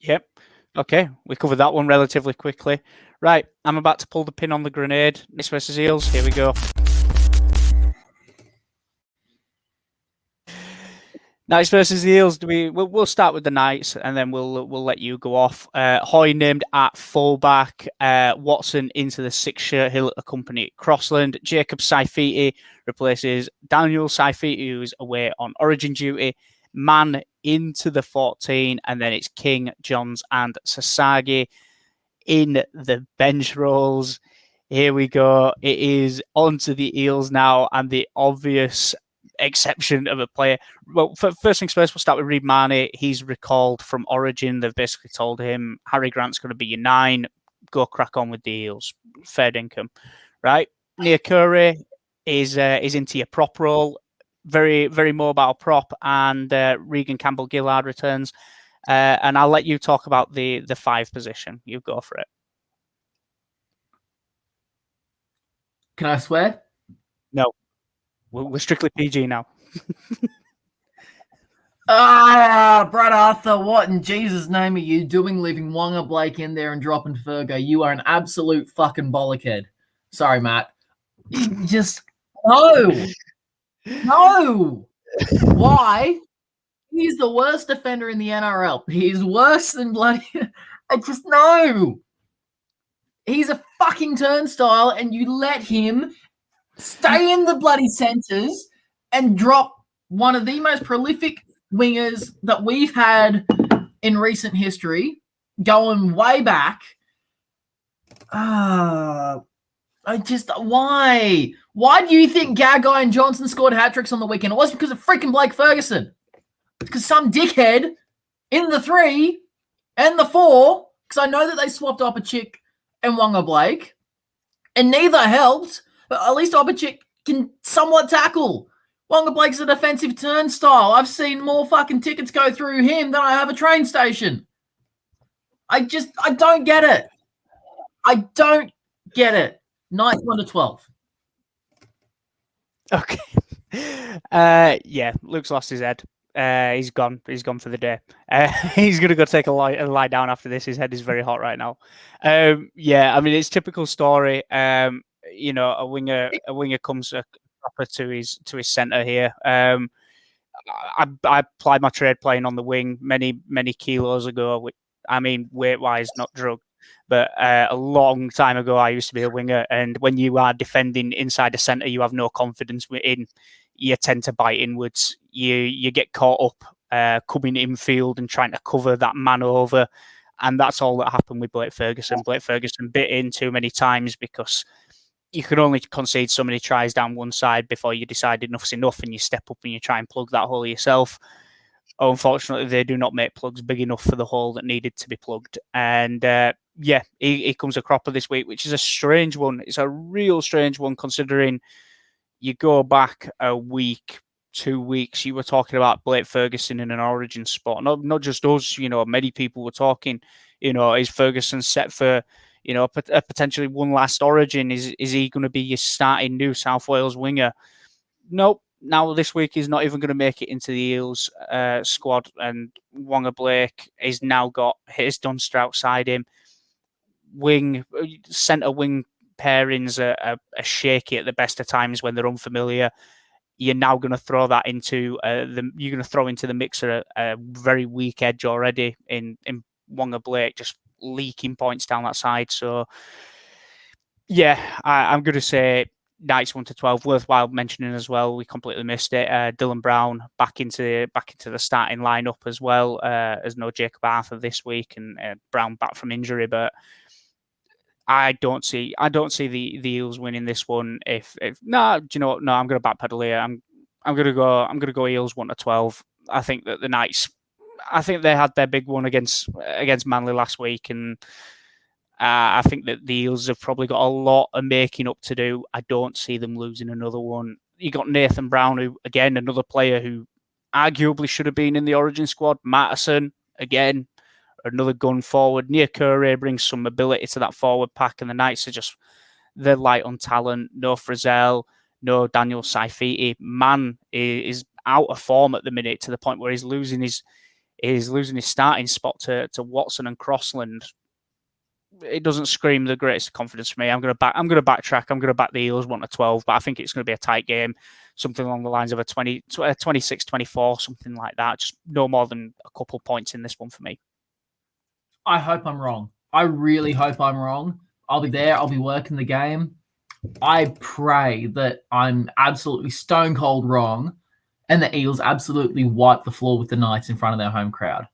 Yep. Okay, we covered that one relatively quickly. Right, I'm about to pull the pin on the grenade. Knights versus Eels. Here we go. Knights versus the Eels. We'll start with the Knights, and then we'll let you go off. Hoy named at fullback. Watson into the 6 shirt. He'll accompany Crossland. Jacob Saifiti replaces Daniel Saifiti, who's away on Origin duty. Mann into the 14, and then it's King, Johns, and Sasagi in the bench roles. Here we go. It is on to the Eels now, and the obvious exception of a player. Well, first things first, we'll start with Reid Marnie. He's recalled from Origin. They've basically told him, Harry Grant's going to be your 9. Go crack on with the Eels. Fair income, right? Nia Curry is into your prop role. Very, very mobile prop, and Regan Campbell-Gillard returns. And I'll let you talk about the 5 position. You go for it. Can I swear? No. We're strictly PG now. Brad Arthur, what in Jesus' name are you doing leaving Wonga Blake in there and dropping Fergo? You are an absolute fucking bollockhead. Sorry, Matt. Just, no. No. Why? He's the worst defender in the NRL. He's worse than bloody... I just, no. He's a fucking turnstile, and you let him stay in the bloody centres and drop one of the most prolific wingers that we've had in recent history, going way back. Why? Why do you think Gagai and Johnson scored hat-tricks on the weekend? It wasn't because of freaking Blake Ferguson. It's because some dickhead in the 3 and the 4, because I know that they swapped Opachik and Wonga Blake, and neither helped, but at least Opachik can somewhat tackle. Wonga Blake's a defensive turnstile. I've seen more fucking tickets go through him than I have a train station. I don't get it. I don't get it. Knights 1-12. Okay. Yeah, Luke's lost his head. He's gone. He's gone for the day. He's going to go take a lie down after this. His head is very hot right now. Yeah, I mean, it's typical story. You know, a winger comes proper to his centre here. I applied my trade playing on the wing many kilos ago. Which, I mean, weight-wise, not drug. But a long time ago, I used to be a winger. And when you are defending inside the centre, you have no confidence in. You tend to bite inwards. You get caught up coming infield and trying to cover that man over. And that's all that happened with Blake Ferguson. Blake Ferguson bit in too many times because you can only concede so many tries down one side before you decide enough's enough and you step up and you try and plug that hole yourself. Unfortunately, they do not make plugs big enough for the hole that needed to be plugged. And yeah, he comes a cropper this week, which is a strange one. It's a real strange one considering you go back a week, 2 weeks, you were talking about Blake Ferguson in an Origin spot. Not just us, you know, many people were talking, you know, is Ferguson set for, you know, potentially one last Origin? Is he going to be your starting New South Wales winger? Nope. Now this week he's not even going to make it into the Eels squad, and Wonga Blake has now got his Dunster outside him. Centre wing pairings are shaky at the best of times when they're unfamiliar. You're now going to throw that into you're going to throw into the mixer a very weak edge already in Wonga Blake, just leaking points down that side. So yeah, I'm going to say Knights 1-12. Worthwhile mentioning as well, we completely missed it. Dylan Brown back into the starting lineup as well. As no Jacob Arthur this week, and Brown back from injury, but I don't see the Eels winning this one. If no, do you know what? No, I'm going to backpedal here. I'm going to go Eels 1-12. I think that the Knights, I think they had their big one against Manly last week, and I think that the Eels have probably got a lot of making up to do. I don't see them losing another one. You got Nathan Brown, who again another player who arguably should have been in the Origin squad. Matterson again, another gun forward. Nia Curry brings some mobility to that forward pack, and the Knights are they're light on talent. No Frizzell, no Daniel Saifiti. Man is out of form at the minute to the point where he's losing his is losing his starting spot to Watson and Crossland. It doesn't scream the greatest confidence for me. I'm going to backtrack. I'm going to back the Eels 1-12, but I think it's going to be a tight game, something along the lines of a 26-24, something like that. Just no more than a couple points in this one for me. I hope I'm wrong. I really hope I'm wrong. I'll be there. I'll be working the game. I pray that I'm absolutely stone cold wrong and the Eels absolutely wipe the floor with the Knights in front of their home crowd.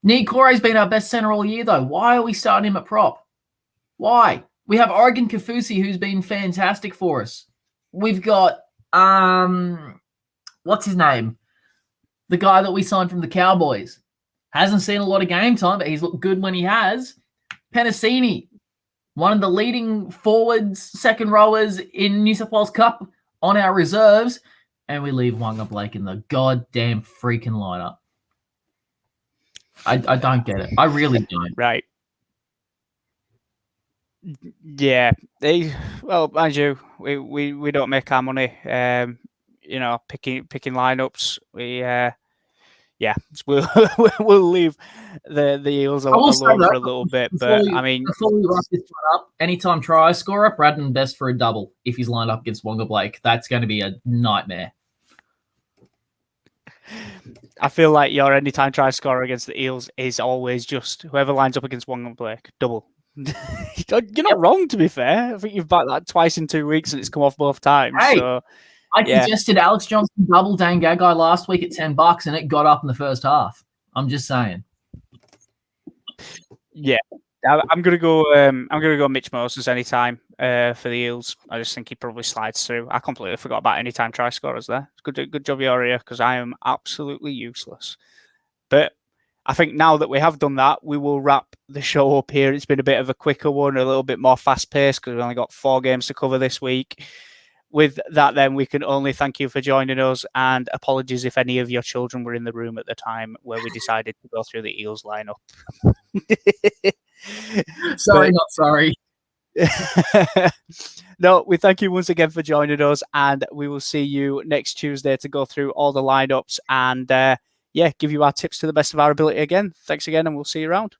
Nick Corey's been our best centre all year, though. Why are we starting him at prop? Why? We have Oregon Kafusi, who's been fantastic for us. We've got, what's his name? The guy that we signed from the Cowboys. Hasn't seen a lot of game time, but he's looked good when he has. Penasini, one of the leading forwards, second rowers in New South Wales Cup on our reserves. And we leave Wanga Blake in the goddamn freaking lineup. I don't get it. I really don't. Right. Yeah. Well, mind you, we don't make our money. Picking lineups. We'll leave the Eels alone for a little bit. But before we wrap this one up, anytime try scorer, Braddon best for a double if he's lined up against Wanga Blake. That's going to be a nightmare. I feel like your anytime try scorer against the Eels is always just whoever lines up against Wanga Blake, double. You're not wrong, to be fair. I think you've backed that twice in 2 weeks and it's come off both times. Hey, so, I suggested Alex Johnson double Dan Gagai last week at $10 and it got up in the first half. I'm just saying. Yeah. I'm gonna go Mitch Moses anytime for the Eels. I just think he probably slides through. I completely forgot about anytime try scorers there. Good job, Yoria, because I am absolutely useless. But I think now that we have done that, we will wrap the show up here. It's been a bit of a quicker one, a little bit more fast paced because we've only got 4 games to cover this week. With that, then, we can only thank you for joining us, and apologies if any of your children were in the room at the time where we decided to go through the Eels lineup. Not sorry. No, we thank you once again for joining us, and we will see you next Tuesday to go through all the lineups and give you our tips to the best of our ability again. Thanks again, and we'll see you around.